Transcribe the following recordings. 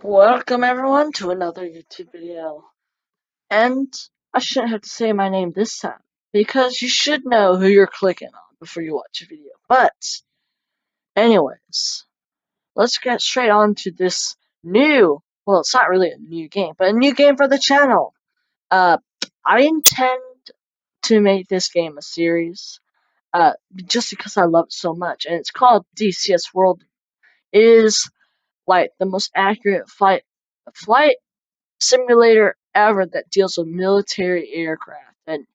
Welcome everyone to another YouTube video. And I shouldn't have to say my name this time, because you should know who you're clicking on before you watch a video. But, anyways, let's get straight on to this well, it's not really a new game, but a new game for the channel. I intend to make this game a series, just because I love it so much, and it's called DCS World. It is, like, the most accurate flight simulator ever that deals with military aircraft, and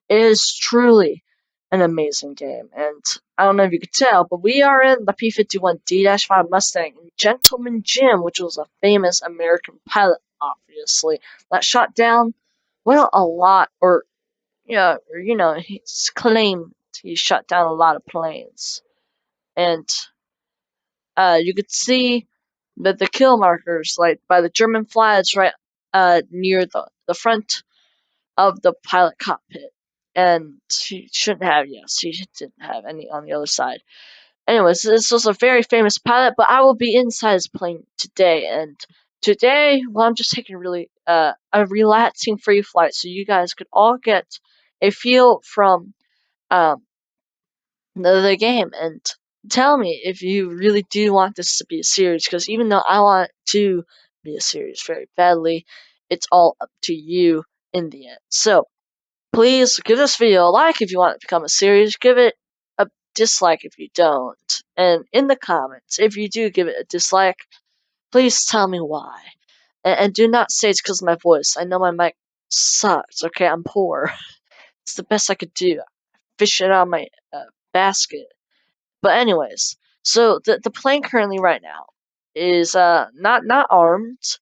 it is truly an amazing game. And I don't know if you could tell, but we are in the P-51 D-5 Mustang Gentleman Jim, which was a famous American pilot, obviously, that shot down, well, a lot, he's claimed he shot down a lot of planes. And you could see the kill markers, like, by the German flags right near the front of the pilot cockpit. And he shouldn't have, yes, he didn't have any on the other side. Anyways, this was a very famous pilot, but I will be inside his plane today. And today, well, I'm just taking really a relaxing free flight, so you guys could all get a feel from um, the game, and tell me if you really do want this to be a series, because even though I want it to be a series very badly, it's all up to you in the end. So please give this video a like if you want it to become a series, give it a dislike if you don't, and in the comments, if you do give it a dislike, please tell me why. And do not say it's because of my voice. I know my mic sucks, okay? I'm poor. It's the best I could do. Fish it out of my basket. But anyways, so the plane currently right now is not armed,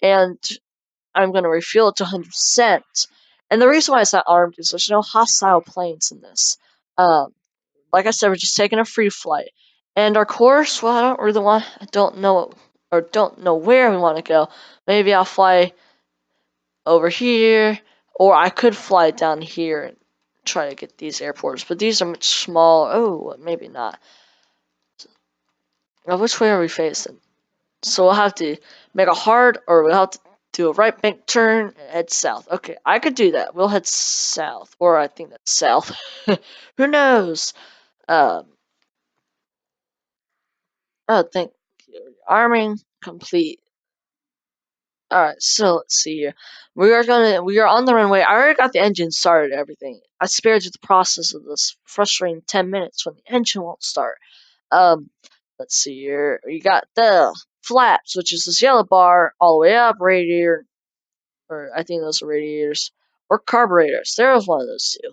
and I'm gonna refuel it to 100%. And the reason why it's not armed is there's no hostile planes in this. Like I said, we're just taking a free flight, and our course. Well, I don't know where we want to go. Maybe I'll fly over here, or I could fly down here and try to get these airports. But these are much smaller. Oh, maybe not. Now, which way are we facing? So we'll have to make a hard, or we'll have to do a right bank turn and head south. Okay, I could do that. We'll head south, or I think that's south. Who knows? Um, thank you. Arming complete. Alright, so let's see here. We are on the runway. I already got the engine started and everything. I spared you the process of this frustrating 10 minutes when the engine won't start. Let's see here. You got the flaps, which is this yellow bar all the way up, radiator, or I think those are radiators, or carburetors. There was one of those two.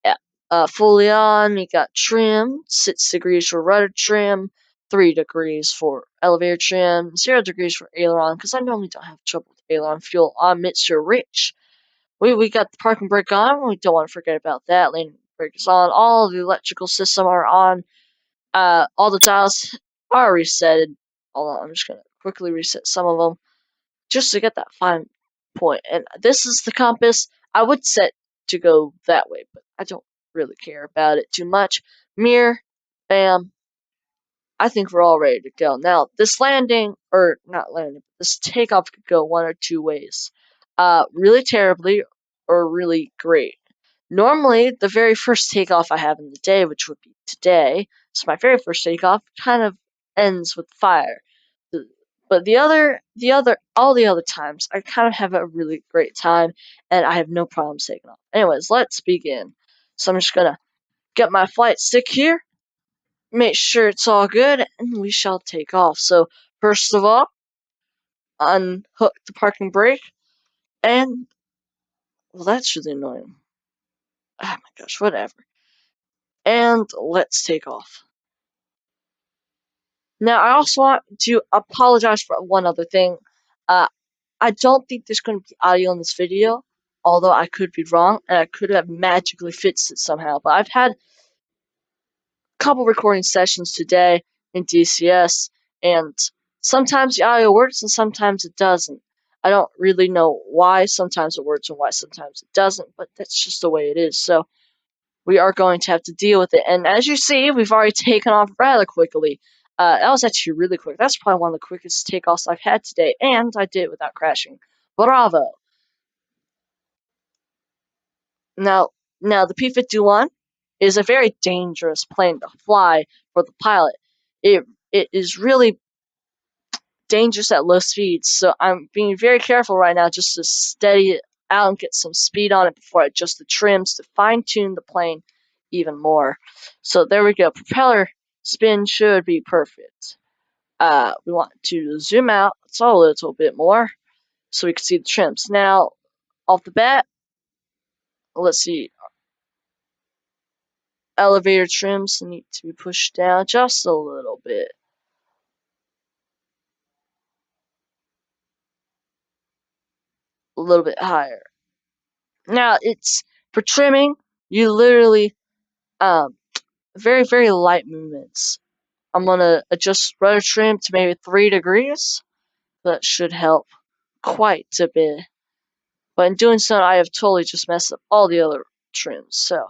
Yeah. Fully on, you got trim, 6 degrees for rudder trim, 3 degrees for elevator trim, 0 degrees for aileron, because I normally don't have trouble with aileron. Fuel on mixture rich. We got the parking brake on. We don't want to forget about that. Lane brake is on. All the electrical system are on. All the dials are resetted. Hold on, I'm just gonna quickly reset some of them just to get that fine point. And this is the compass. I would set to go that way, but I don't really care about it too much. Mirror, bam. I think we're all ready to go. Now, this landing, or not landing, this takeoff could go one or two ways. Really terribly, or really great. Normally, the very first takeoff I have in the day, which would be today, so my very first takeoff kind of ends with fire. But all the other times, I kind of have a really great time, and I have no problems taking off. Anyways, let's begin. So I'm just gonna get my flight stick here, make sure it's all good, and we shall take off. So first of all, unhook the parking brake, and well, that's really annoying. Oh my gosh, whatever. And let's take off. Now, I also want to apologize for one other thing. I don't think there's going to be audio in this video, although I could be wrong, and I could have magically fixed it somehow. But I've had a couple recording sessions today in DCS, and sometimes the audio works and sometimes it doesn't. I don't really know why sometimes it works and why sometimes it doesn't, but that's just the way it is. So we are going to have to deal with it. And as you see, we've already taken off rather quickly. That was actually really quick. That's probably one of the quickest takeoffs I've had today, and I did it without crashing. Bravo! Now, now the P-51 is a very dangerous plane to fly for the pilot. It is really dangerous at low speeds, so I'm being very careful right now just to steady it out and get some speed on it before I adjust the trims to fine tune the plane even more. So there we go. Propeller spin should be perfect. We want to zoom out a little bit more so we can see the trims. Now, off the bat, let's see. Elevator trims need to be pushed down just a little bit. A little bit higher. Now, it's for trimming, you literally, very, very light movements. I'm gonna adjust rudder trim to maybe 3 degrees. That should help quite a bit. But in doing so, I have totally just messed up all the other trims, so.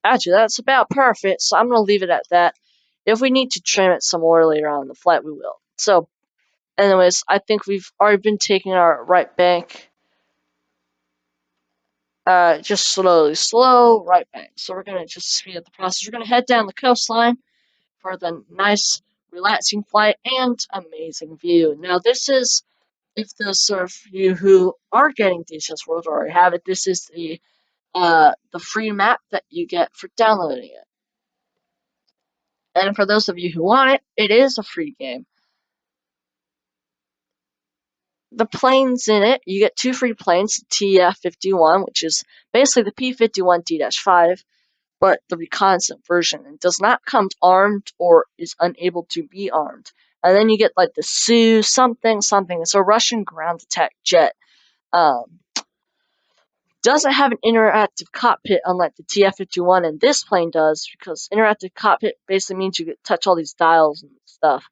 Actually, that's about perfect, so I'm gonna leave it at that. If we need to trim it some more later on in the flight, we will. So, anyways, I think we've already been taking our right bank. Just slow right bank. So we're gonna just speed up the process. We're gonna head down the coastline for the nice, relaxing flight and amazing view. Now, this is, if those of you who are getting DCS World already have it, this is the free map that you get for downloading it. And for those of you who want it, it is a free game. The planes in it, you get 2 free planes, the TF-51, which is basically the P-51D-5, but the reconnaissance version, and does not come armed or is unable to be armed. And then you get like the Su something. It's a Russian ground attack jet. Doesn't have an interactive cockpit unlike the TF-51, and this plane does, because interactive cockpit basically means you get touch all these dials and stuff.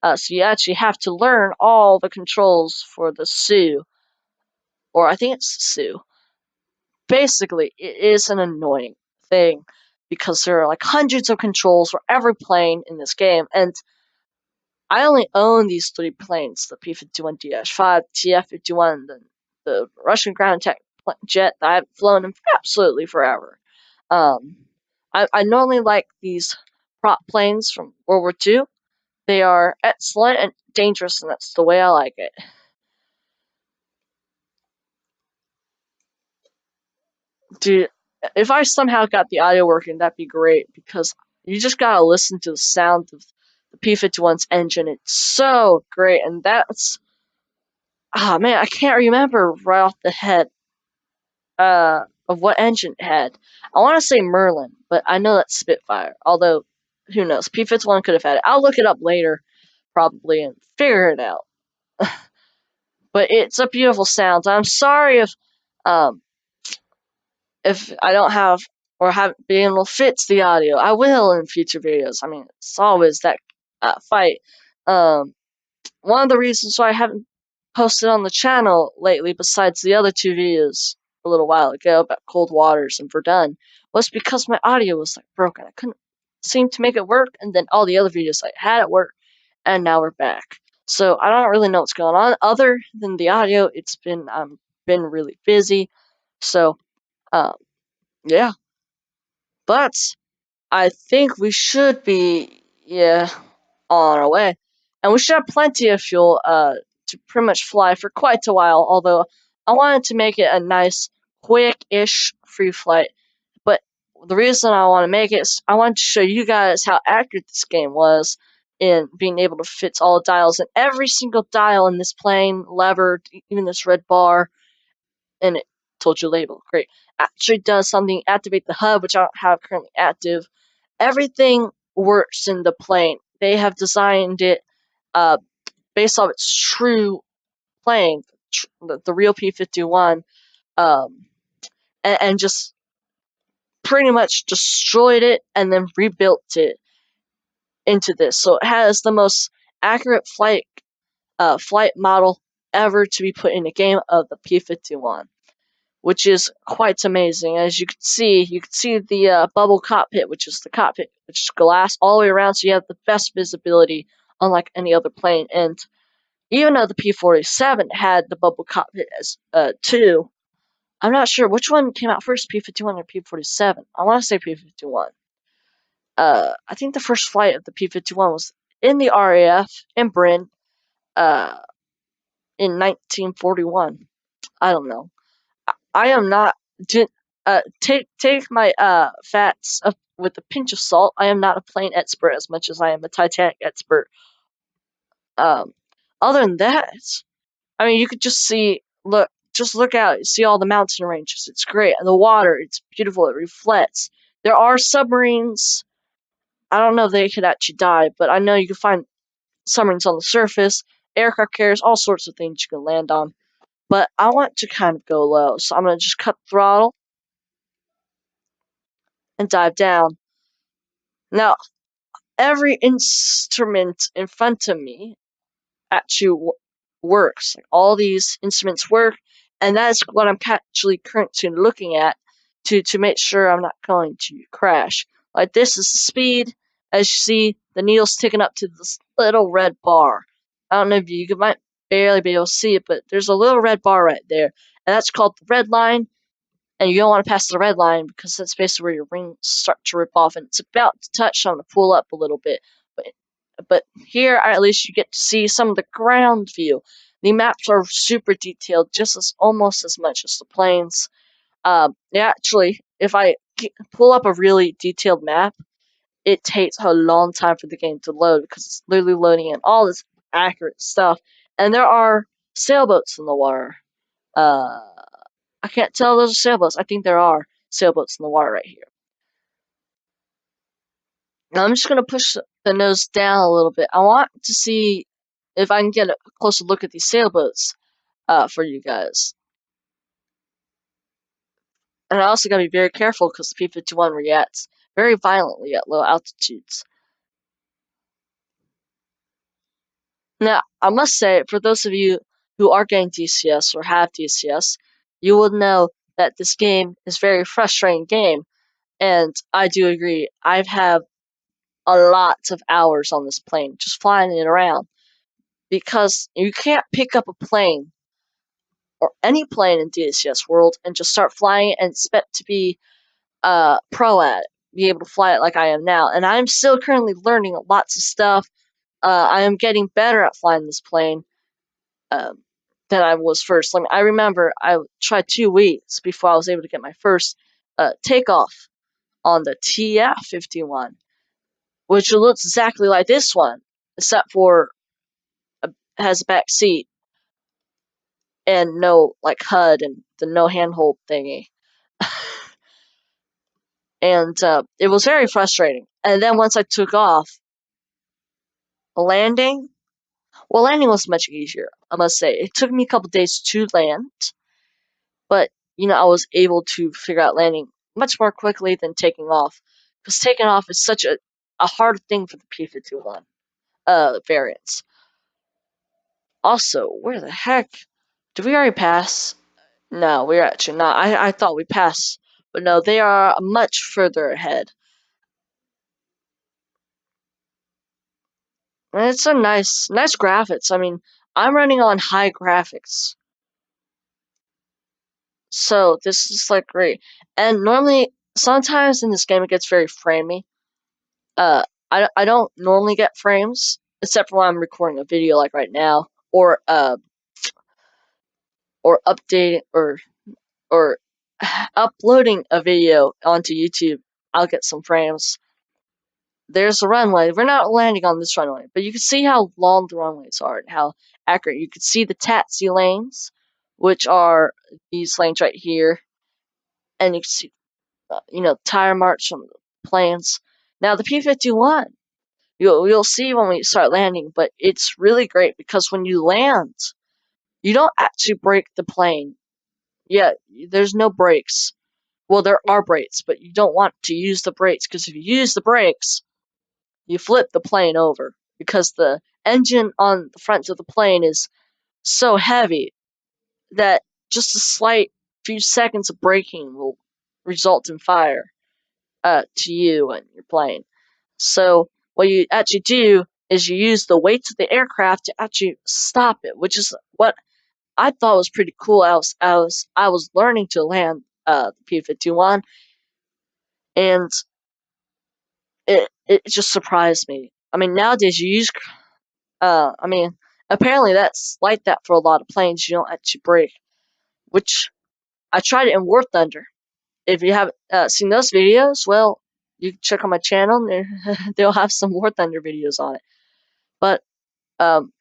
So you actually have to learn all the controls for the Su, or I think it's Su. Basically, it is an annoying thing because there are like hundreds of controls for every plane in this game, and I only own these 3 planes: the P-51D-5, TF-51, the Russian ground attack jet that I haven't flown in absolutely forever. I normally like these prop planes from World War II. They are excellent and dangerous, and that's the way I like it. Dude, if I somehow got the audio working, that'd be great, because you just gotta listen to the sound of the P-51's engine. It's so great, and that's... Ah, man, I can't remember right off the head of what engine it had. I want to say Merlin, but I know that's Spitfire. Although, who knows? P-51 could have had it. I'll look it up later, probably, and figure it out. But it's a beautiful sound. I'm sorry um, if I don't have or haven't been able to fix the audio. I will in future videos. I mean, it's always that fight. One of the reasons why I haven't posted on the channel lately, besides the other 2 videos a little while ago about Cold Waters and Verdun, was because my audio was like broken. I couldn't seem to make it work, and then all the other videos I had it work, and now we're back. So I don't really know what's going on other than the audio. It's been been really busy, so yeah. But I think we should be on our way, and we should have plenty of fuel to pretty much fly for quite a while. Although I wanted to make it a nice, quick-ish free flight. But the reason I want to make it is I want to show you guys how accurate this game was in being able to fit all the dials, and every single dial in this plane, lever, even this red bar, and it told you label. Great. Actually does something, activate the hub, which I don't have currently active. Everything works in the plane. They have designed it based off its true plane, the real P-51, and just pretty much destroyed it and then rebuilt it into this. So it has the most accurate flight model ever to be put in a game of the P-51. which is quite amazing. As you can see the bubble cockpit, which is the cockpit, which is glass all the way around, so you have the best visibility, unlike any other plane. And even though the P-47 had the bubble cockpit as too, I'm not sure which one came out first, P-51 or P-47. I want to say P-51. I think the first flight of the P-51 was in the RAF in Bryn, uh, in 1941. I don't know. I am not. Take my facts with a pinch of salt. I am not a plane expert as much as I am a Titanic expert. Um, Other than that, I mean, you could just look out, see all the mountain ranges. It's great, and the water, it's beautiful. It reflects. There are submarines. I don't know if they could actually dive, but I know you can find submarines on the surface, aircraft carriers, all sorts of things you can land on. But I want to kind of go low, so I'm gonna just cut the throttle and dive down. Now, every instrument in front of me actually works. Like, all these instruments work, and that's what I'm actually currently looking at to make sure I'm not going to crash. Like, this is the speed. As you see, the needle's ticking up to this little red bar. I don't know if you might barely be able to see it, but there's a little red bar right there, and that's called the red line. And you don't want to pass the red line because that's basically where your wings start to rip off, and it's about to touch, so I'm going to pull up a little bit. But here, at least, you get to see some of the ground view. The maps are super detailed, just as almost as much as the planes. Actually, if I pull up a really detailed map, it takes a long time for the game to load because it's literally loading in all this accurate stuff. And there are sailboats in the water. I can't tell those are sailboats. I think there are sailboats in the water right here. Now I'm just gonna push the nose down a little bit. I want to see if I can get a closer look at these sailboats for you guys. And I also gotta be very careful because the P-51 reacts very violently at low altitudes. Now, I must say, for those of you who are getting DCS or have DCS, you will know that this game is a very frustrating game, and I do agree. I've had a lot of hours on this plane just flying it around because you can't pick up a plane or any plane in DCS World and just start flying it and expect to be pro at it, be able to fly it like I am now. And I'm still currently learning lots of stuff. I am getting better at flying this plane um, than I was first. I remember I tried 2 weeks before I was able to get my first takeoff on the TF-51, which looks exactly like this one, except for has a back seat and no like HUD and the no handhold thingy. And it was very frustrating. And then once I took off, landing, well, landing was much easier, I must say. It took me a couple days to land, but I was able to figure out landing much more quickly than taking off, because taking off is such a hard thing for the P-51 variants. Also, where the heck did we already pass? No, we're actually not. I thought we passed, but no, they are much further ahead. And it's a nice graphics. I mean, I'm running on high graphics, so this is like great. And normally, sometimes in this game, it gets very framey. I don't normally get frames except for when I'm recording a video, like right now, or updating or uploading a video onto YouTube. I'll get some frames. There's a runway. We're not landing on this runway, but you can see how long the runways are and how accurate. You can see the taxi lanes, which are these lanes right here, and you can see, tire marks from the planes. Now the P-51, you'll see when we start landing, but it's really great because when you land, you don't actually brake the plane. Yeah, there's no brakes. Well, there are brakes, but you don't want to use the brakes because if you use the brakes, you flip the plane over because the engine on the front of the plane is so heavy that just a slight few seconds of braking will result in fire to you and your plane. So what you actually do is you use the weight of the aircraft to actually stop it, which is what I thought was pretty cool. I was learning to land the P-51, and it just surprised me. I mean, nowadays you use I mean, apparently that's like that for a lot of planes. You don't actually brake, which I tried it in War Thunder. If you haven't seen those videos, well, you can check on my channel. They'll have some War Thunder videos on it. But um,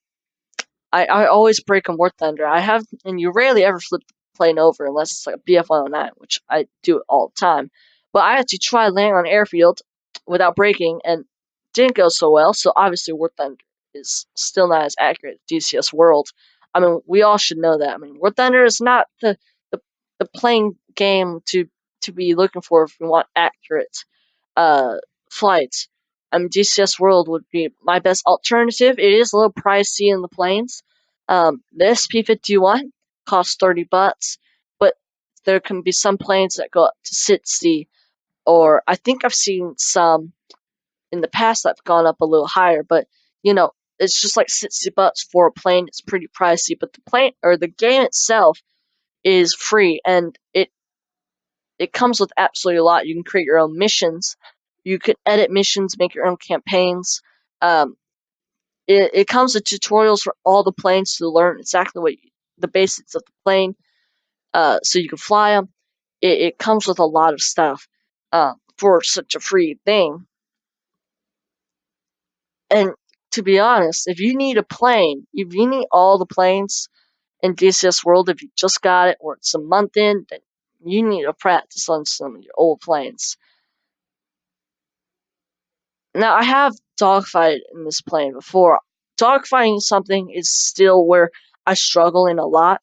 I always brake on War Thunder. I have, and you rarely ever flip the plane over unless it's like a BF-109, which I do it all the time. But I actually tried landing on airfield without braking, and didn't go so well. So obviously, War Thunder is still not as accurate as DCS World. I mean, we all should know that. I mean, War Thunder is not the, the playing game to be looking for if you want accurate uh, flights. I mean, DCS World would be my best alternative. It is a little pricey in the planes. This P-51 costs $30, but there can be some planes that go up to 60, or I think I've seen some in the past that have gone up a little higher. But it's just like $60 for a plane. It's pretty pricey, but the plane or the game itself is free, and it comes with absolutely a lot. You can create your own missions. You can edit missions, make your own campaigns. Um, it comes with tutorials for all the planes to learn exactly the basics of the plane, so you can fly them. It comes with a lot of stuff for such a free thing. And to be honest, if you need a plane, if you need all the planes in DCS World, if you just got it or it's a month in, then you need to practice on some of your old planes. Now, I have dogfighted in this plane before. Dogfighting something is still where I struggle in a lot,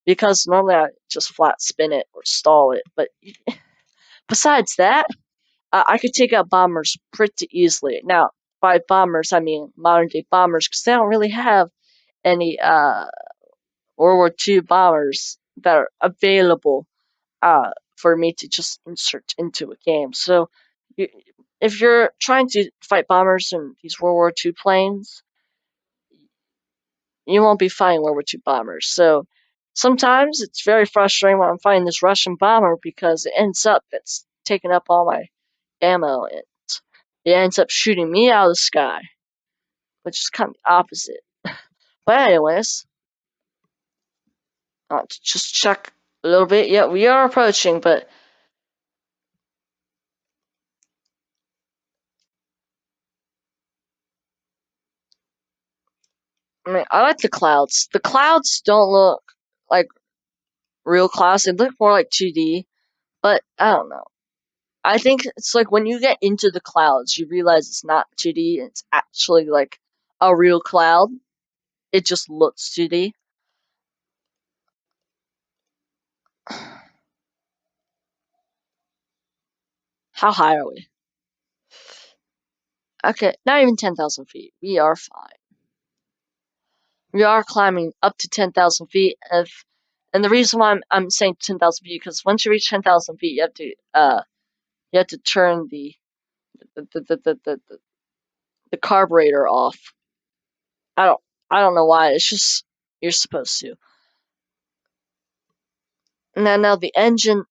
because normally I just flat spin it or stall it. But besides that, I could take out bombers pretty easily. Now, by bombers, I mean modern day bombers, because they don't really have any World War II bombers that are available for me to just insert into a game. So, if you're trying to fight bombers in these World War II planes, you won't be fighting World War II bombers. So, sometimes it's very frustrating when I'm fighting this Russian bomber, because it ends up it's taking up all my ammo, and it ends up shooting me out of the sky, which is kind of the opposite. But anyways, I'll just check a little bit. Yeah, we are approaching, but I mean, I like the clouds. The clouds don't look like real clouds. They look more like 2D, but I don't know. I think it's like when you get into the clouds, you realize it's not 2D. It's actually like a real cloud. It just looks 2D. How high are we? Okay, not even 10,000 feet. We are fine. We are climbing up to 10,000 feet. And the reason why I'm saying 10,000 feet, because once you reach 10,000 feet, you have to turn the the, the, the, the, the carburetor off. I don't I don't know why. It's just you're supposed to. Now the engine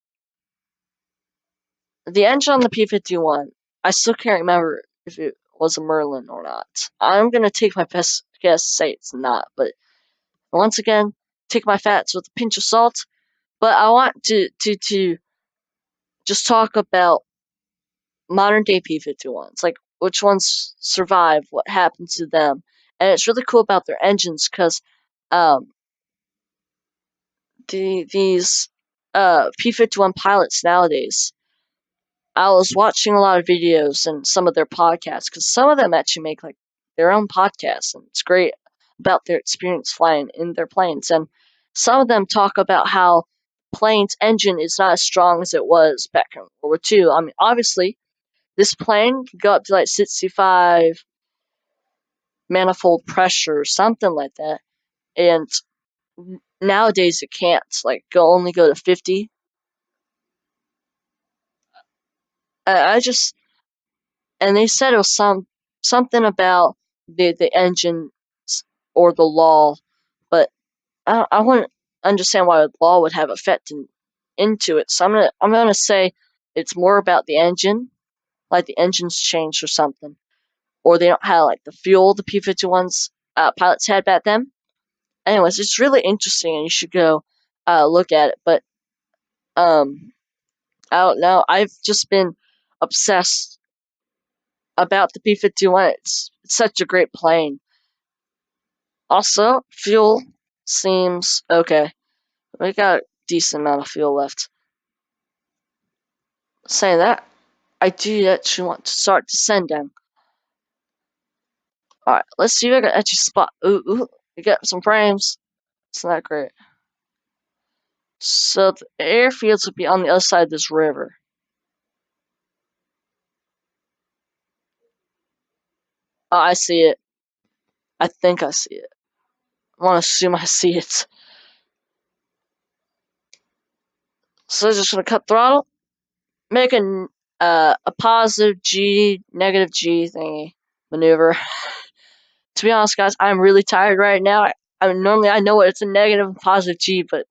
on the P-51, I still can't remember if it was a Merlin or not. I'm gonna take my best guess, say it's not, but once again, take my facts with a pinch of salt. But I want to just talk about modern day P-51s, like which ones survive, what happened to them, and it's really cool about their engines, because um, these P-51 pilots nowadays, I was watching a lot of videos and some of their podcasts, because some of them actually make like their own podcasts, and it's great about their experience flying in their planes. And some of them talk about how plane's engine is not as strong as it was back in World War II. I mean, obviously, this plane can go up to like 65 manifold pressure or something like that, and nowadays it can't. Like, only go to 50. I just and they said it was something about the engine or the law, but I wouldn't understand why the law would have effect into it. So I'm gonna say it's more about the engine, like the engine's changed or something, or they don't have like the fuel the P-51's pilots had back then. Anyways, it's really interesting, and you should go look at it. But um, I don't know. I've just been obsessed about the P-51. It's such a great plane. Also, fuel seems okay. We got a decent amount of fuel left. Saying that, I do actually want to start descending. Alright, let's see if I can actually spot. Ooh, we got some frames. It's not great. So the airfields will be on the other side of this river. Oh, I see it. I think I see it. I want to assume I see it. So just gonna cut throttle, make a positive G, negative G thingy maneuver. To be honest, guys, I'm really tired right now. Normally I know what it's a negative and positive G, but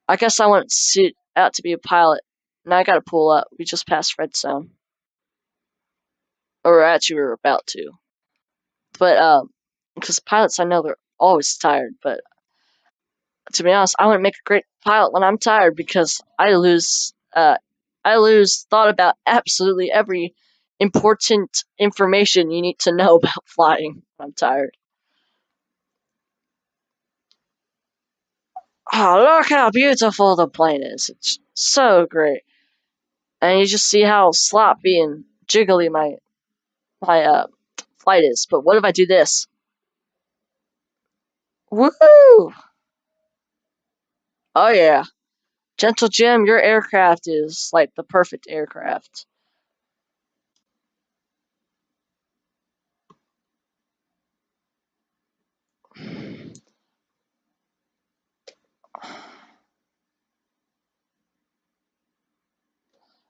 I guess I want to suit out to be a pilot. Now I gotta pull up. We just passed red zone, or actually we were about to. But because pilots, I know they're always tired. But to be honest, I want to make a great pilot when I'm tired because I lose thought about absolutely every important information you need to know about flying when I'm tired. Oh, look how beautiful the plane is. It's so great. And you just see how sloppy and jiggly my flight is. But what if I do this? Woohoo! Oh yeah. Gentle Jim, your aircraft is like the perfect aircraft.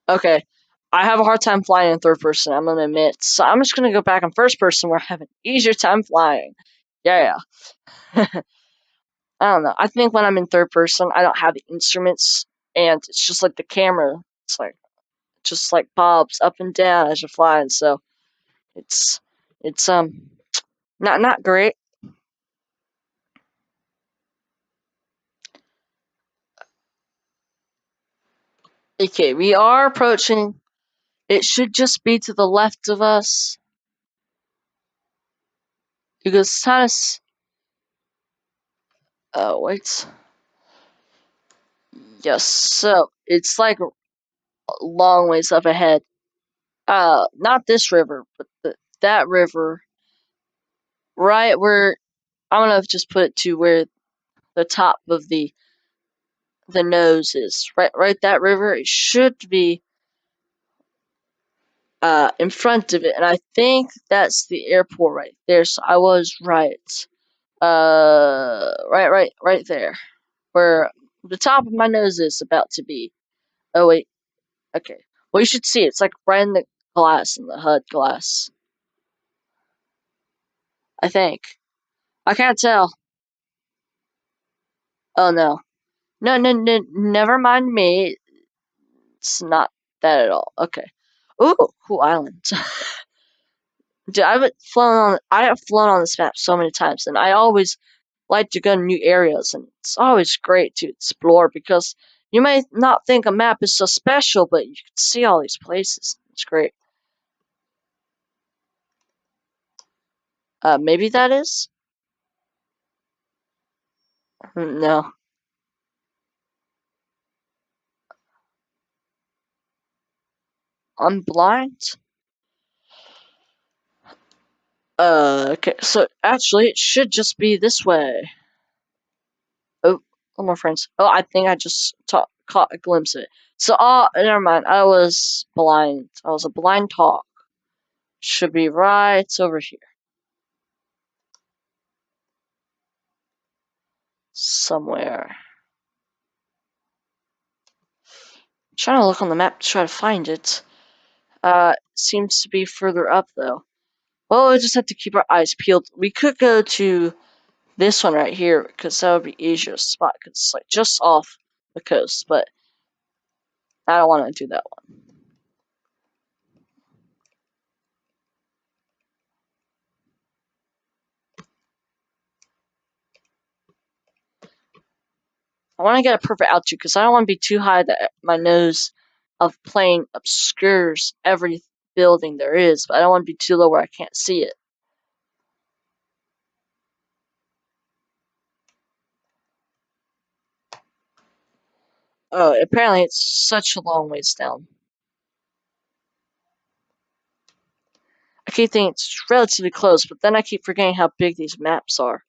Okay. I have a hard time flying in third person, I'm gonna admit. So I'm just gonna go back in first person where I have an easier time flying. Yeah. I don't know. I think when I'm in third person, I don't have the instruments, and it's just like the camera. It's like just like bobs up and down as you're flying. So it's it's not great. Okay, we are approaching. It should just be to the left of us because Titus. Oh wait. Yes. So it's like a long ways up ahead. Not this river, but that river, right where I'm gonna just put it to where the top of the nose is. Right, that river. It should be in front of it, and I think that's the airport right there. So I was right. Right there, where the top of my nose is about to be. Oh wait, okay. Well, you should see it. It's like right in the glass, in the HUD glass. I think. I can't tell. Oh no, no, never mind me. It's not that at all. Okay. Ooh, cool island. Dude, I have flown on this map so many times, and I always like to go to new areas, and it's always great to explore because you may not think a map is so special, but you can see all these places. It's great. Maybe that is? No. I'm blind? Okay, so actually, it should just be this way. Oh, oh, my friends. Oh, I think I just caught a glimpse of it. So, never mind. I was blind. I was a blind talk. Should be right over here. somewhere. I'm trying to look on the map to try to find it. Seems to be further up though. Well, we just have to keep our eyes peeled. We could go to this one right here because that would be easier to spot because it's like just off the coast, but I don't want to do that one. I want to get a perfect altitude because I don't want to be too high that my nose of plane obscures every building there is, but I don't want to be too low where I can't see it. Oh, apparently it's such a long ways down. I keep thinking it's relatively close, but then I keep forgetting how big these maps are.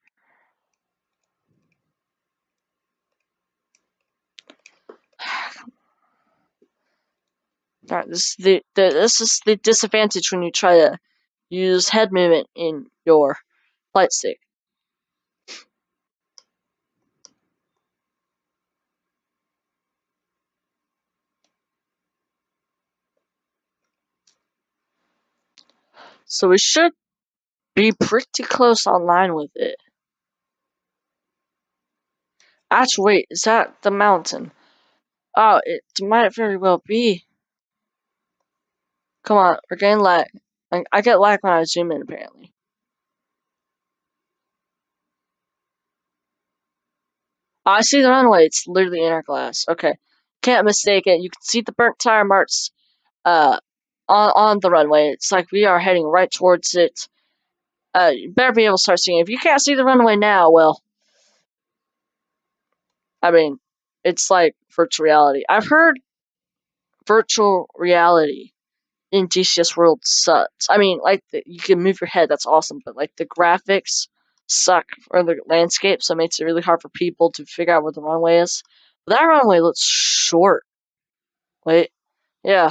Alright, this is the disadvantage when you try to use head movement in your flight stick. So we should be pretty close online with it. Actually, wait, is that the mountain? Oh, it might very well be. Come on, we're getting lag. I get lag when I zoom in, apparently. Oh, I see the runway. It's literally in our glass. Okay. Can't mistake it. You can see the burnt tire marks uh, on the runway. It's like we are heading right towards it. You better be able to start seeing it. If you can't see the runway now, well, I mean, it's like virtual reality. I've heard virtual reality in DCS World sucks. I mean, like, you can move your head, that's awesome, but, like, the graphics suck for the landscape, so it makes it really hard for people to figure out where the runway is. But that runway looks short. Wait, yeah.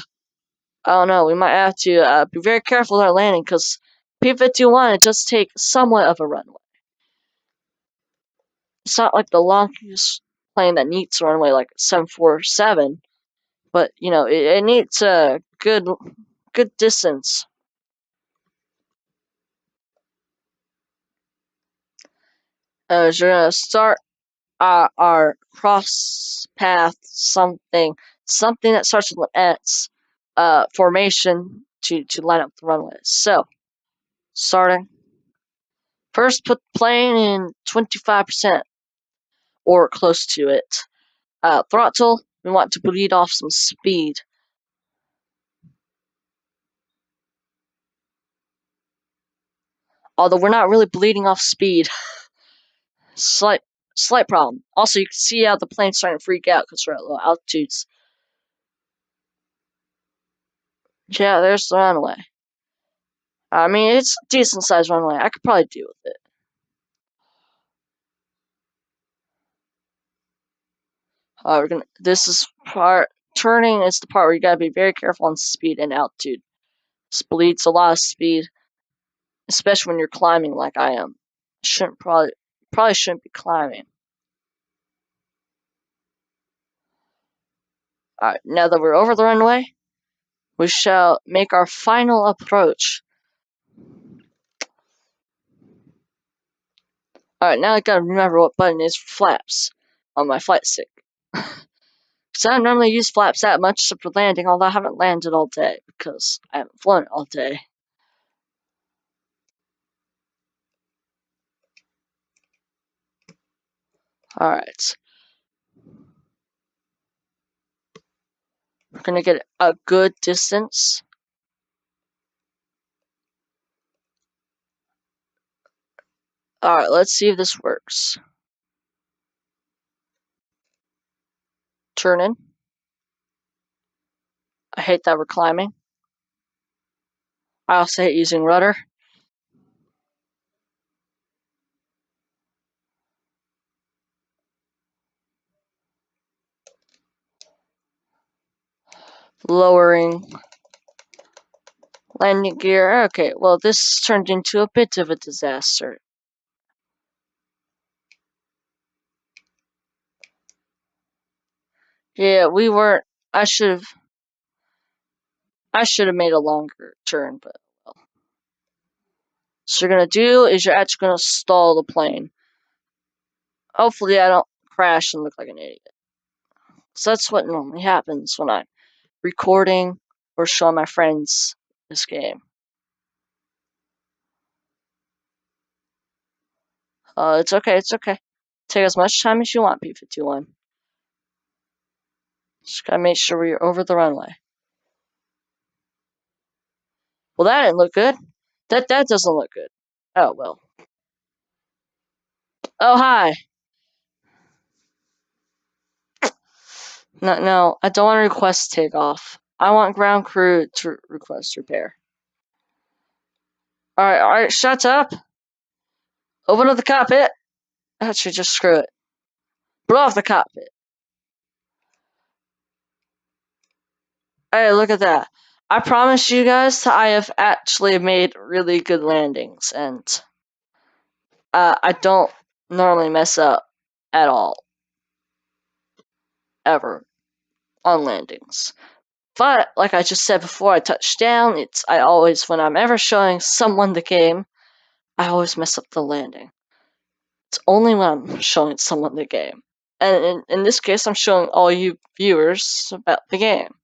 I don't know, we might have to be very careful with our landing, because P-51, it does take somewhat of a runway. It's not like the longest plane that needs a runway like 747, but, you know, it needs a good distance. We're gonna start our cross path something that starts with an S formation to line up the runway. So starting first, put the plane in 25% or close to it. Throttle, we want to bleed off some speed. Although we're not really bleeding off speed. Slight problem. Also, you can see how the plane's starting to freak out because we're at low altitudes. Yeah, there's the runway. I mean, it's a decent sized runway. I could probably deal with it. We're gonna. This is part turning is the part where you gotta be very careful on speed and altitude. This bleeds a lot of speed, especially when you're climbing like I am. Shouldn't probably shouldn't be climbing. Alright, now that we're over the runway, we shall make our final approach. Alright, now I gotta remember what button is for flaps on my flight stick. Because I don't normally use flaps that much except for landing, although I haven't landed all day because I haven't flown all day. Alright. We're gonna get a good distance. Alright, let's see if this works. Turn in. I hate that we're climbing. I also hate using rudder. Lowering landing gear. Okay, well, this turned into a bit of a disaster. Yeah, we weren't. I should have. I should have made a longer turn, but well. So you're gonna do is you're actually gonna stall the plane. Hopefully, I don't crash and look like an idiot. So that's what normally happens when I'm recording or showing my friends this game. It's okay. It's okay. Take as much time as you want, P51. Just gotta make sure we're over the runway. Well, that didn't look good. That doesn't look good. Oh well. Oh hi. No, I don't want to request takeoff. I want ground crew to request repair. Alright, shut up. Open up the cockpit. Actually, just screw it. Blow off the cockpit. Hey, look at that. I promise you guys I have actually made really good landings, and I don't normally mess up at all. Ever. On landings. But, like I just said before I touched down, I always, when I'm ever showing someone the game, I always mess up the landing. It's only when I'm showing someone the game. And in this case, I'm showing all you viewers about the game.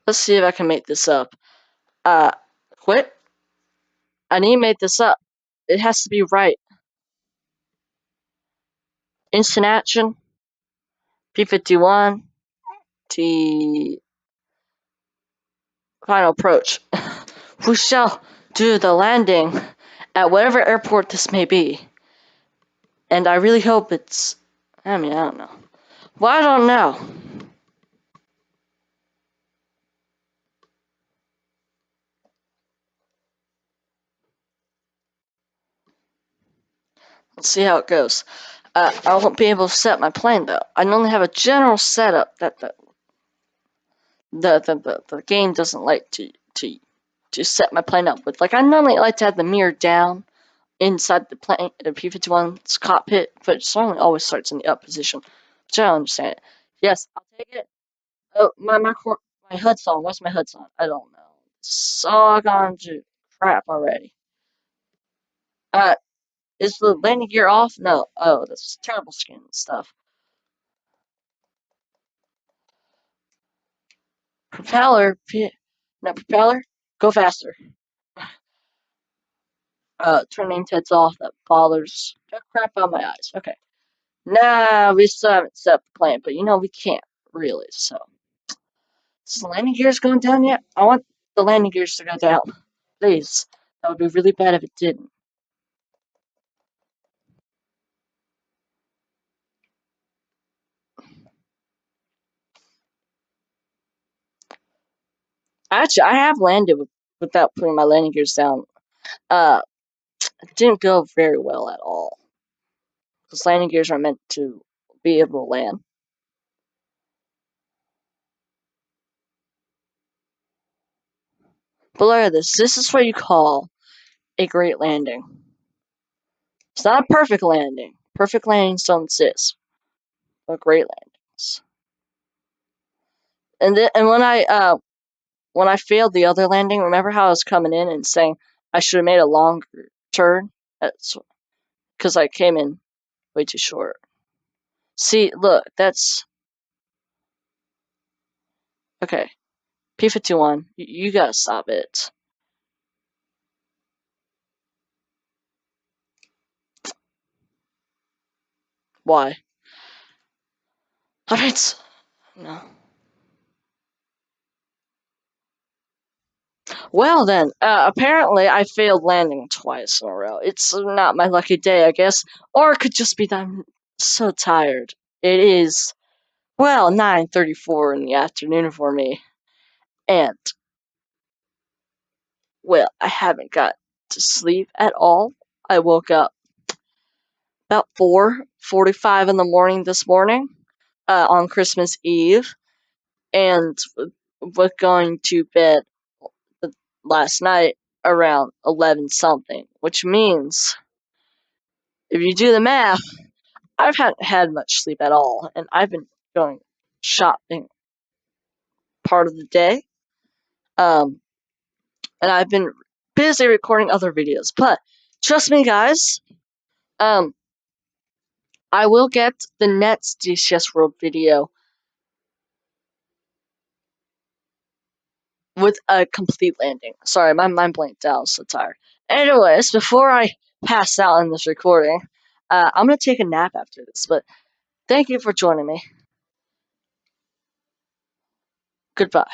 Let's see if I can make this up. Quit? I need to make this up. It has to be right. Instant action. P51. T. Final approach. We shall do the landing at whatever airport this may be. And I really hope it's. I don't know. Well, I don't know. Let's see how it goes. I won't be able to set my plane though. I only have a general setup that the game doesn't like to set my plane up with. Like I normally like to have the mirror down inside the plane, the P51's cockpit, but it normally always starts in the up position. Which I don't understand. Yes, I'll take it. Oh, my HUD's on. What's my HUD's on? I don't know. It's all gone to crap already. Is the landing gear off? No. Oh, that's terrible skin stuff. Propeller. No, propeller. Go faster. Turn name tags off. That bothers the crap out of my eyes. Okay. Nah, we still haven't set up the plane, but we can't really. So, is the landing gears going down yet? I want the landing gears to go down. Please. That would be really bad if it didn't. Actually, I have landed without putting my landing gears down. It didn't go very well at all. Because landing gears are meant to be able to land. But look at this. This is what you call a great landing. It's not a perfect landing. Perfect landings don't exist. But great landings. And when I failed the other landing, remember how I was coming in and saying I should have made a longer turn? That's because I came in way too short. See, look, that's okay. P51, you gotta stop it. Why? Alright. No. Well then, apparently I failed landing twice in a row. It's not my lucky day, I guess. Or it could just be that I'm so tired. It is, well, 9:34 in the afternoon for me. And, well, I haven't got to sleep at all. I woke up about 4:45 in the morning this morning, on Christmas Eve, and was going to bed last night around 11 something, which means if you do the math, I haven't had much sleep at all, and I've been going shopping part of the day. Um, and I've been busy recording other videos, but trust me, guys. I will get the next DCS World video with a complete landing. Sorry, my mind blanked out. I'm so tired. Anyways, before I pass out in this recording, I'm gonna take a nap after this. But thank you for joining me. Goodbye.